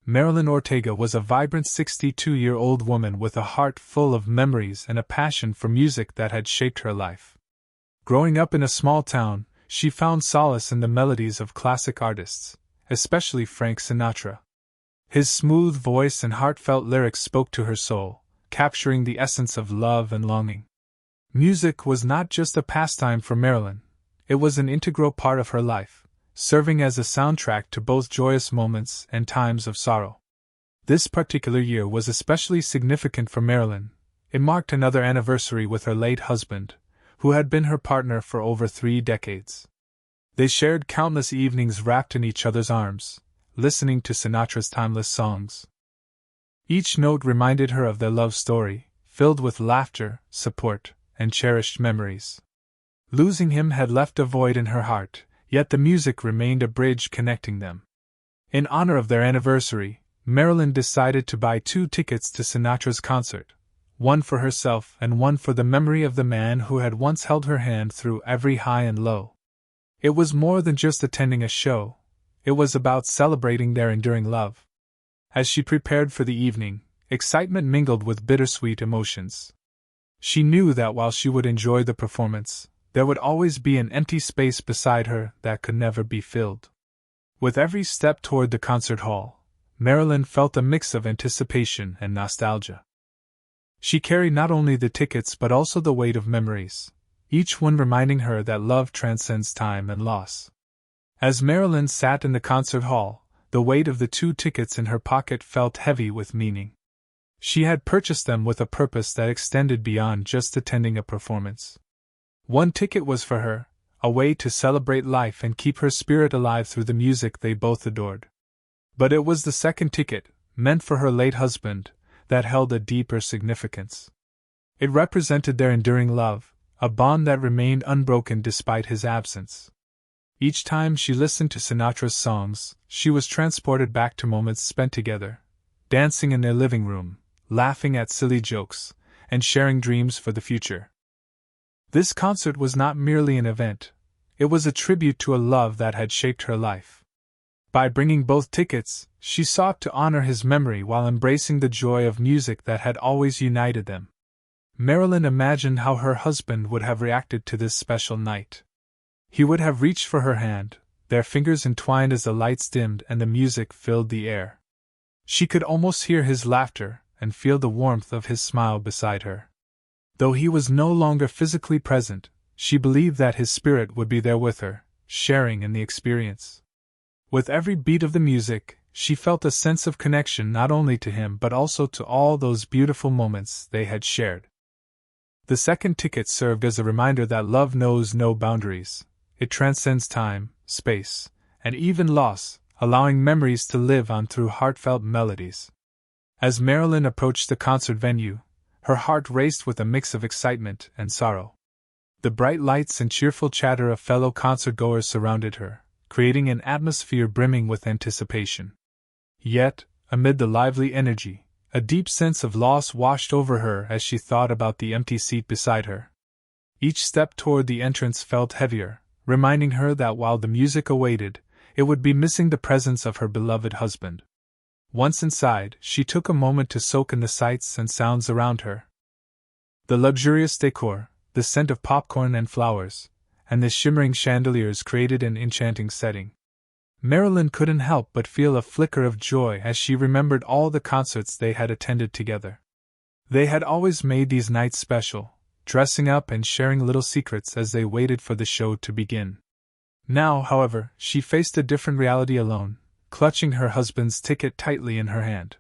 Marilyn Ortega was a vibrant 62-year-old woman with a heart full of memories and a passion for music that had shaped her life. Growing up in a small town, she found solace in the melodies of classic artists, especially Frank Sinatra. His smooth voice and heartfelt lyrics spoke to her soul, capturing the essence of love and longing. Music was not just a pastime for Marilyn, it was an integral part of her life, serving as a soundtrack to both joyous moments and times of sorrow. This particular year was especially significant for Marilyn. It marked another anniversary with her late husband, who had been her partner for over 3 decades. They shared countless evenings wrapped in each other's arms, listening to Sinatra's timeless songs. Each note reminded her of their love story, filled with laughter, support, and cherished memories. Losing him had left a void in her heart, yet the music remained a bridge connecting them. In honor of their anniversary, Marilyn decided to buy 2 tickets to Sinatra's concert, one for herself and one for the memory of the man who had once held her hand through every high and low. It was more than just attending a show, it was about celebrating their enduring love. As she prepared for the evening, excitement mingled with bittersweet emotions. She knew that while she would enjoy the performance, there would always be an empty space beside her that could never be filled. With every step toward the concert hall, Marilyn felt a mix of anticipation and nostalgia. She carried not only the tickets but also the weight of memories, each one reminding her that love transcends time and loss. As Marilyn sat in the concert hall, the weight of the 2 tickets in her pocket felt heavy with meaning. She had purchased them with a purpose that extended beyond just attending a performance. One ticket was for her, a way to celebrate life and keep her spirit alive through the music they both adored. But it was the second ticket, meant for her late husband, that held a deeper significance. It represented their enduring love, a bond that remained unbroken despite his absence. Each time she listened to Sinatra's songs, she was transported back to moments spent together, dancing in their living room, laughing at silly jokes, and sharing dreams for the future. This concert was not merely an event, it was a tribute to a love that had shaped her life. By bringing both tickets, she sought to honor his memory while embracing the joy of music that had always united them. Marilyn imagined how her husband would have reacted to this special night. He would have reached for her hand, their fingers entwined as the lights dimmed and the music filled the air. She could almost hear his laughter and feel the warmth of his smile beside her. Though he was no longer physically present, she believed that his spirit would be there with her, sharing in the experience. With every beat of the music, she felt a sense of connection not only to him but also to all those beautiful moments they had shared. The second ticket served as a reminder that love knows no boundaries. It transcends time, space, and even loss, allowing memories to live on through heartfelt melodies. As Marilyn approached the concert venue, her heart raced with a mix of excitement and sorrow. The bright lights and cheerful chatter of fellow concertgoers surrounded her, creating an atmosphere brimming with anticipation. Yet, amid the lively energy, a deep sense of loss washed over her as she thought about the empty seat beside her. Each step toward the entrance felt heavier, reminding her that while the music awaited, it would be missing the presence of her beloved husband. Once inside, she took a moment to soak in the sights and sounds around her. The luxurious decor, the scent of popcorn and flowers, and the shimmering chandeliers created an enchanting setting. Marilyn couldn't help but feel a flicker of joy as she remembered all the concerts they had attended together. They had always made these nights special, dressing up and sharing little secrets as they waited for the show to begin. Now, however, she faced a different reality alone, clutching her husband's ticket tightly in her hand.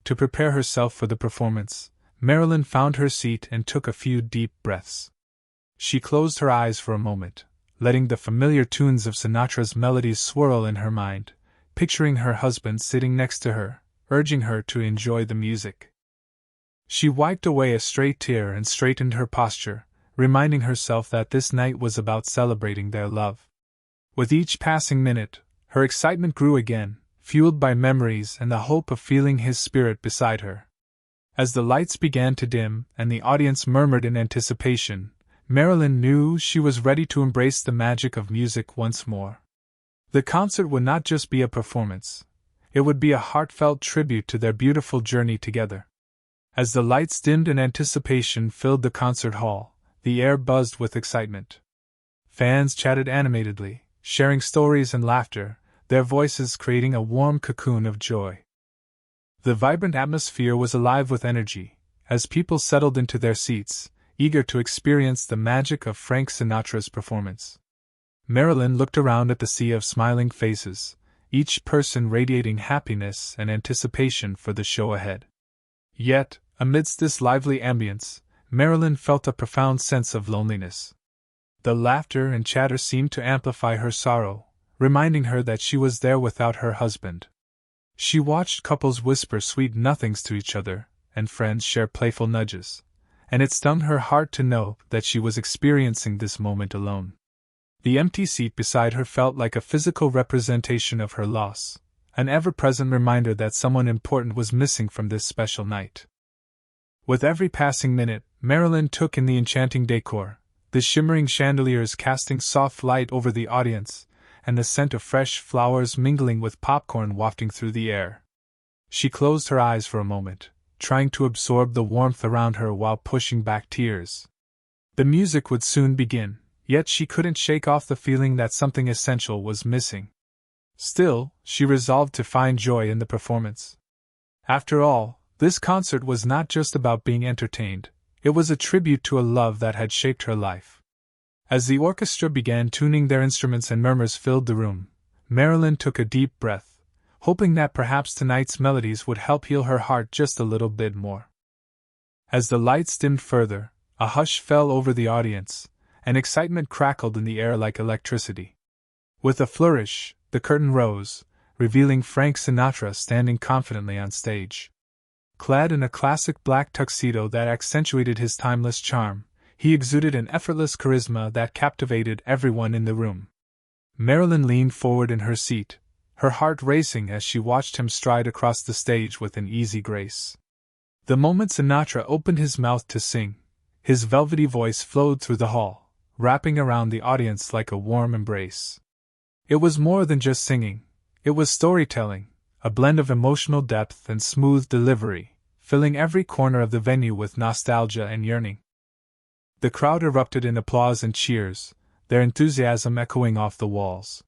To prepare herself for the performance, Marilyn found her seat and took a few deep breaths. She closed her eyes for a moment, letting the familiar tunes of Sinatra's melodies swirl in her mind, picturing her husband sitting next to her, urging her to enjoy the music. She wiped away a stray tear and straightened her posture, reminding herself that this night was about celebrating their love. With each passing minute, her excitement grew again, fueled by memories and the hope of feeling his spirit beside her. As the lights began to dim and the audience murmured in anticipation, Marilyn knew she was ready to embrace the magic of music once more. The concert would not just be a performance. It would be a heartfelt tribute to their beautiful journey together. As the lights dimmed and anticipation filled the concert hall, the air buzzed with excitement. Fans chatted animatedly, sharing stories and laughter, their voices creating a warm cocoon of joy. The vibrant atmosphere was alive with energy, as people settled into their seats, eager to experience the magic of Frank Sinatra's performance. Marilyn looked around at the sea of smiling faces, each person radiating happiness and anticipation for the show ahead. Yet, amidst this lively ambience, Marilyn felt a profound sense of loneliness. The laughter and chatter seemed to amplify her sorrow, reminding her that she was there without her husband. She watched couples whisper sweet nothings to each other, and friends share playful nudges, and it stung her heart to know that she was experiencing this moment alone. The empty seat beside her felt like a physical representation of her loss, an ever-present reminder that someone important was missing from this special night. With every passing minute, Marilyn took in the enchanting decor, the shimmering chandeliers casting soft light over the audience, and the scent of fresh flowers mingling with popcorn wafting through the air. She closed her eyes for a moment, trying to absorb the warmth around her while pushing back tears. The music would soon begin, yet she couldn't shake off the feeling that something essential was missing. Still, she resolved to find joy in the performance. After all, this concert was not just about being entertained, it was a tribute to a love that had shaped her life. As the orchestra began tuning their instruments and murmurs filled the room, Marilyn took a deep breath, hoping that perhaps tonight's melodies would help heal her heart just a little bit more. As the lights dimmed further, a hush fell over the audience, and excitement crackled in the air like electricity. With a flourish, the curtain rose, revealing Frank Sinatra standing confidently on stage. Clad in a classic black tuxedo that accentuated his timeless charm, he exuded an effortless charisma that captivated everyone in the room. Marilyn leaned forward in her seat, her heart racing as she watched him stride across the stage with an easy grace. The moment Sinatra opened his mouth to sing, his velvety voice flowed through the hall, wrapping around the audience like a warm embrace. It was more than just singing, it was storytelling, a blend of emotional depth and smooth delivery, filling every corner of the venue with nostalgia and yearning. The crowd erupted in applause and cheers, their enthusiasm echoing off the walls.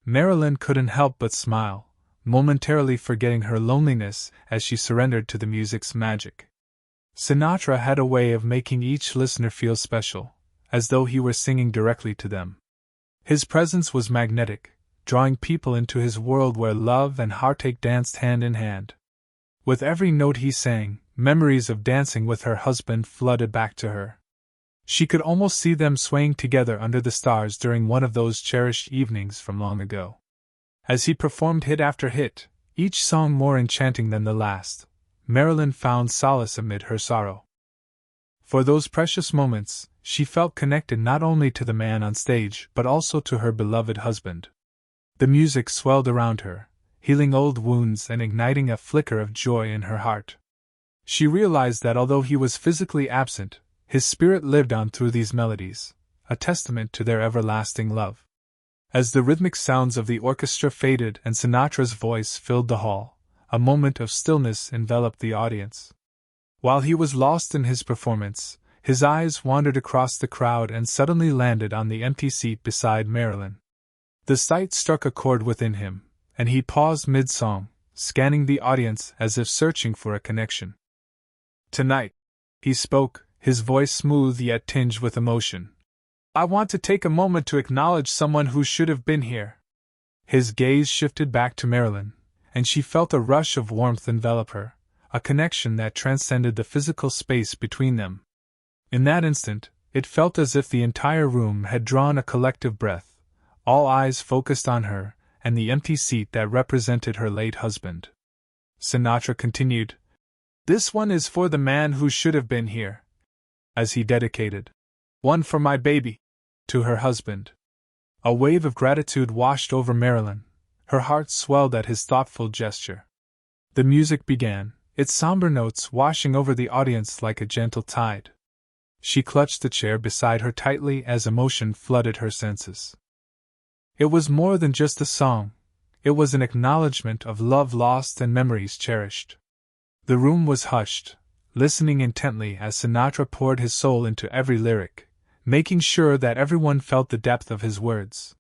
Marilyn couldn't help but smile, momentarily forgetting her loneliness as she surrendered to the music's magic. Sinatra had a way of making each listener feel special, as though he were singing directly to them. His presence was magnetic, drawing people into his world where love and heartache danced hand in hand. With every note he sang, memories of dancing with her husband flooded back to her. She could almost see them swaying together under the stars during one of those cherished evenings from long ago. As he performed hit after hit, each song more enchanting than the last, Marilyn found solace amid her sorrow. For those precious moments, she felt connected not only to the man on stage but also to her beloved husband. The music swelled around her, healing old wounds and igniting a flicker of joy in her heart. She realized that although he was physically absent, his spirit lived on through these melodies, a testament to their everlasting love. As the rhythmic sounds of the orchestra faded and Sinatra's voice filled the hall, a moment of stillness enveloped the audience. While he was lost in his performance, his eyes wandered across the crowd and suddenly landed on the empty seat beside Marilyn. The sight struck a chord within him, and he paused mid-song, scanning the audience as if searching for a connection. "Tonight," he spoke, his voice smooth yet tinged with emotion, "I want to take a moment to acknowledge someone who should have been here." His gaze shifted back to Marilyn, and she felt a rush of warmth envelop her, a connection that transcended the physical space between them. In that instant, it felt as if the entire room had drawn a collective breath, all eyes focused on her and the empty seat that represented her late husband. Sinatra continued, "This one is for the man who should have been here," as he dedicated, "One for my baby," to her husband. A wave of gratitude washed over Marilyn, her heart swelled at his thoughtful gesture. The music began, its somber notes washing over the audience like a gentle tide. She clutched the chair beside her tightly as emotion flooded her senses. It was more than just a song, It was an acknowledgement of love lost and memories cherished. The room was hushed, listening intently as Sinatra poured his soul into every lyric, making sure that everyone felt the depth of his words.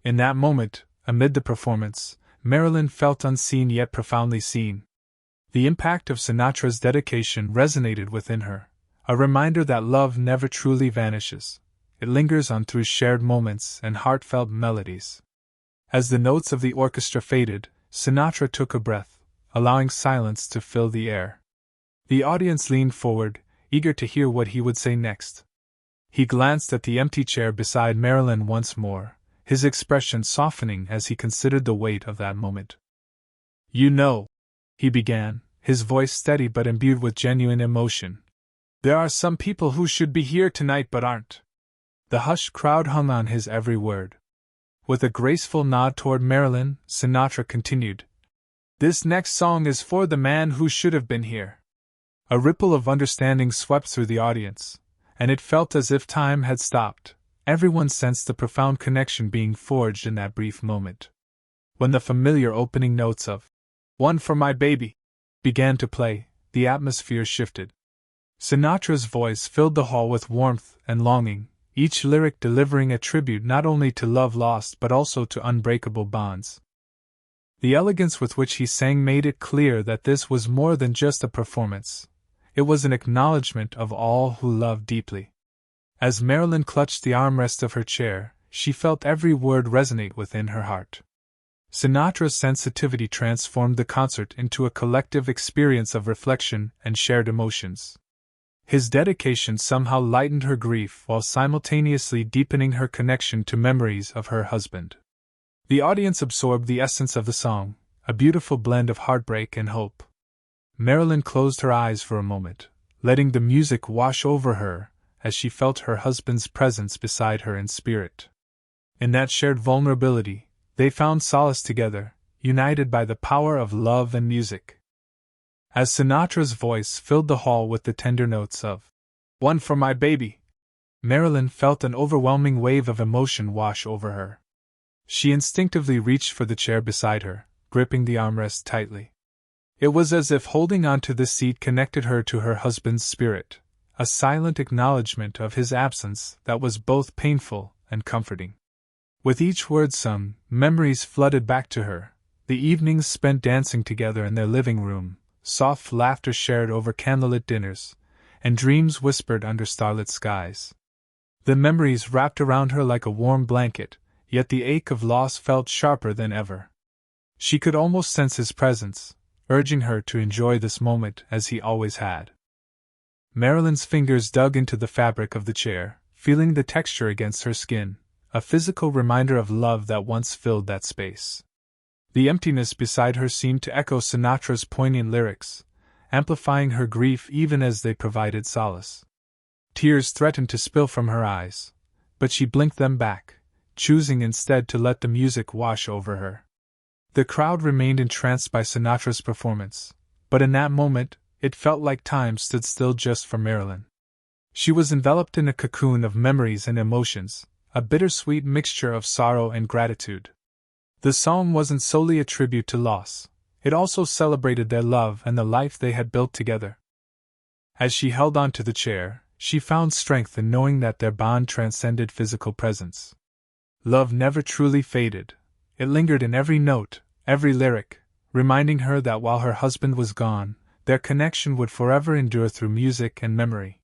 In that moment, amid the performance, Marilyn felt unseen yet profoundly seen. The impact of Sinatra's dedication resonated within her, a reminder that love never truly vanishes. It lingers on through shared moments and heartfelt melodies. As the notes of the orchestra faded, Sinatra took a breath, allowing silence to fill the air. The audience leaned forward, eager to hear what he would say next. He glanced at the empty chair beside Marilyn once more, his expression softening as he considered the weight of that moment. "You know," he began, his voice steady but imbued with genuine emotion, "there are some people who should be here tonight but aren't." The hushed crowd hung on his every word. With a graceful nod toward Marilyn, Sinatra continued, "This next song is for the man who should have been here." A ripple of understanding swept through the audience, and it felt as if time had stopped. Everyone sensed the profound connection being forged in that brief moment. When the familiar opening notes of "One for My Baby" began to play, the atmosphere shifted. Sinatra's voice filled the hall with warmth and longing, each lyric delivering a tribute not only to love lost but also to unbreakable bonds. The elegance with which he sang made it clear that this was more than just a performance. It was an acknowledgement of all who loved deeply. As Marilyn clutched the armrest of her chair, she felt every word resonate within her heart. Sinatra's sensitivity transformed the concert into a collective experience of reflection and shared emotions. His dedication somehow lightened her grief while simultaneously deepening her connection to memories of her husband. The audience absorbed the essence of the song, a beautiful blend of heartbreak and hope. Marilyn closed her eyes for a moment, letting the music wash over her as she felt her husband's presence beside her in spirit. In that shared vulnerability, they found solace together, united by the power of love and music. As Sinatra's voice filled the hall with the tender notes of "One for My Baby," Marilyn felt an overwhelming wave of emotion wash over her. She instinctively reached for the chair beside her, gripping the armrest tightly. It was as if holding onto the seat connected her to her husband's spirit, a silent acknowledgement of his absence that was both painful and comforting. With each word sung, memories flooded back to her, the evenings spent dancing together in their living room, soft laughter shared over candlelit dinners, and dreams whispered under starlit skies. The memories wrapped around her like a warm blanket, yet the ache of loss felt sharper than ever. She could almost sense his presence, urging her to enjoy this moment as he always had. Marilyn's fingers dug into the fabric of the chair, feeling the texture against her skin, a physical reminder of love that once filled that space. The emptiness beside her seemed to echo Sinatra's poignant lyrics, amplifying her grief even as they provided solace. Tears threatened to spill from her eyes, but she blinked them back, choosing instead to let the music wash over her. The crowd remained entranced by Sinatra's performance, but in that moment, it felt like time stood still just for Marilyn. She was enveloped in a cocoon of memories and emotions, a bittersweet mixture of sorrow and gratitude. The song wasn't solely a tribute to loss, it also celebrated their love and the life they had built together. As she held on to the chair, she found strength in knowing that their bond transcended physical presence. Love never truly faded. It lingered in every note, every lyric, reminding her that while her husband was gone, their connection would forever endure through music and memory.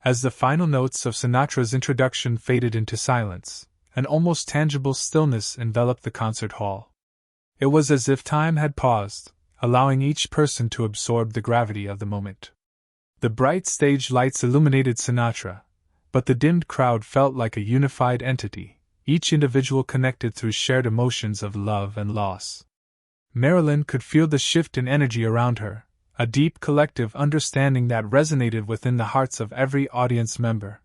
As the final notes of Sinatra's introduction faded into silence, an almost tangible stillness enveloped the concert hall. It was as if time had paused, allowing each person to absorb the gravity of the moment. The bright stage lights illuminated Sinatra, but the dimmed crowd felt like a unified entity, each individual connected through shared emotions of love and loss. Marilyn could feel the shift in energy around her, a deep collective understanding that resonated within the hearts of every audience member.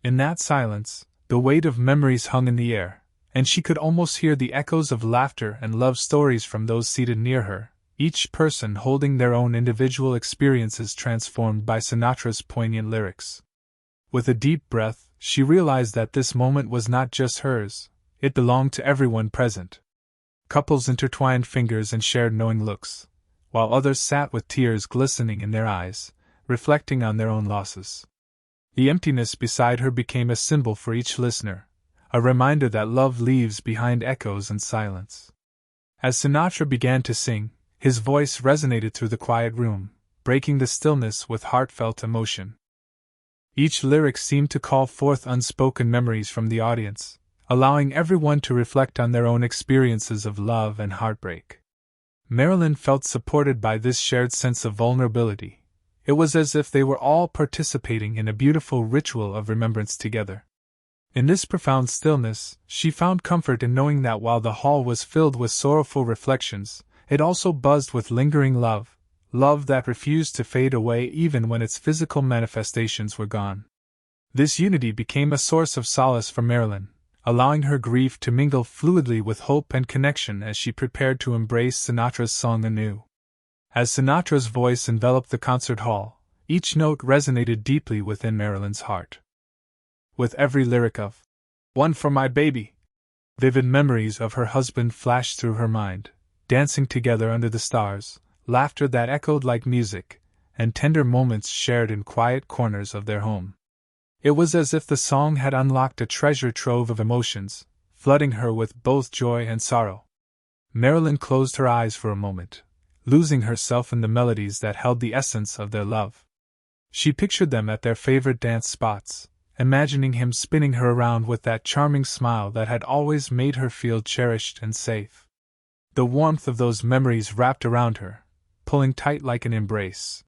In that silence, the weight of memories hung in the air, and she could almost hear the echoes of laughter and love stories from those seated near her, each person holding their own individual experiences transformed by Sinatra's poignant lyrics. With a deep breath, she realized that this moment was not just hers, it belonged to everyone present. Couples intertwined fingers and shared knowing looks, while others sat with tears glistening in their eyes, reflecting on their own losses. The emptiness beside her became a symbol for each listener, a reminder that love leaves behind echoes and silence. As Sinatra began to sing, his voice resonated through the quiet room, breaking the stillness with heartfelt emotion. Each lyric seemed to call forth unspoken memories from the audience, allowing everyone to reflect on their own experiences of love and heartbreak. Marilyn felt supported by this shared sense of vulnerability. It was as if they were all participating in a beautiful ritual of remembrance together. In this profound stillness, she found comfort in knowing that while the hall was filled with sorrowful reflections, it also buzzed with lingering love, love that refused to fade away even when its physical manifestations were gone. This unity became a source of solace for Marilyn, allowing her grief to mingle fluidly with hope and connection as she prepared to embrace Sinatra's song anew. As Sinatra's voice enveloped the concert hall, each note resonated deeply within Marilyn's heart. With every lyric of "One for My Baby," vivid memories of her husband flashed through her mind, dancing together under the stars, laughter that echoed like music, and tender moments shared in quiet corners of their home. It was as if the song had unlocked a treasure trove of emotions, flooding her with both joy and sorrow. Marilyn closed her eyes for a moment, losing herself in the melodies that held the essence of their love. She pictured them at their favorite dance spots, imagining him spinning her around with that charming smile that had always made her feel cherished and safe. The warmth of those memories wrapped around her, pulling tight like an embrace.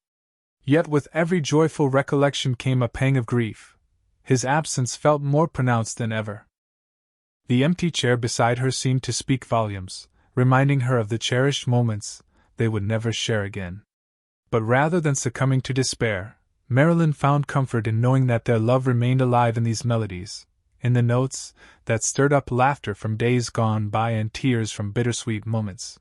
Yet with every joyful recollection came a pang of grief. His absence felt more pronounced than ever. The empty chair beside her seemed to speak volumes, reminding her of the cherished moments they would never share again. But rather than succumbing to despair, Marilyn found comfort in knowing that their love remained alive in these melodies, in the notes that stirred up laughter from days gone by and tears from bittersweet moments.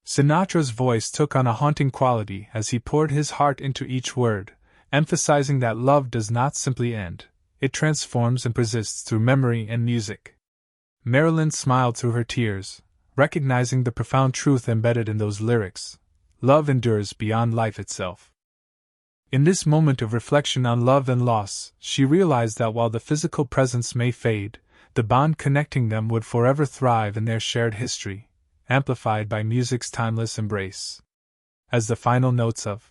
Sinatra's voice took on a haunting quality as he poured his heart into each word, emphasizing that love does not simply end, it transforms and persists through memory and music. Marilyn smiled through her tears, recognizing the profound truth embedded in those lyrics. Love endures beyond life itself. In this moment of reflection on love and loss, she realized that while the physical presence may fade, the bond connecting them would forever thrive in their shared history, amplified by music's timeless embrace. As the final notes of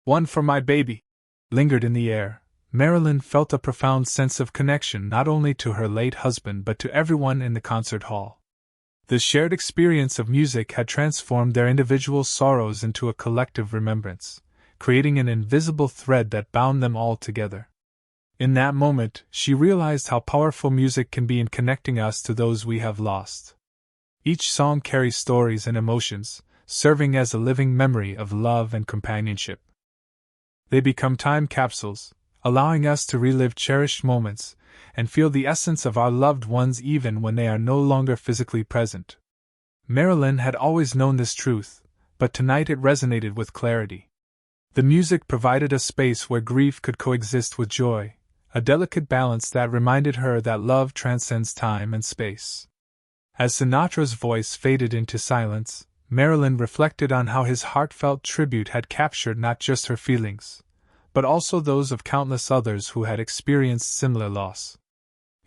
"One for My Baby" lingered in the air, Marilyn felt a profound sense of connection not only to her late husband but to everyone in the concert hall. The shared experience of music had transformed their individual sorrows into a collective remembrance, creating an invisible thread that bound them all together. In that moment, she realized how powerful music can be in connecting us to those we have lost. Each song carries stories and emotions, serving as a living memory of love and companionship. They become time capsules, allowing us to relive cherished moments and feel the essence of our loved ones even when they are no longer physically present. Marilyn had always known this truth, but tonight it resonated with clarity. The music provided a space where grief could coexist with joy, a delicate balance that reminded her that love transcends time and space. As Sinatra's voice faded into silence, Marilyn reflected on how his heartfelt tribute had captured not just her feelings, but also those of countless others who had experienced similar loss.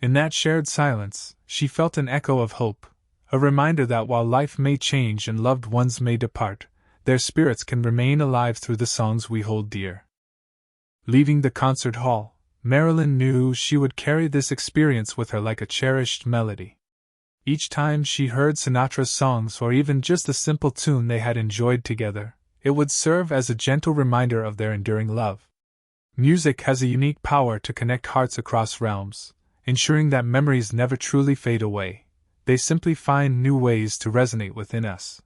In that shared silence, she felt an echo of hope, a reminder that while life may change and loved ones may depart, their spirits can remain alive through the songs we hold dear. Leaving the concert hall, Marilyn knew she would carry this experience with her like a cherished melody. Each time she heard Sinatra's songs or even just a simple tune they had enjoyed together, it would serve as a gentle reminder of their enduring love. Music has a unique power to connect hearts across realms, ensuring that memories never truly fade away. They simply find new ways to resonate within us.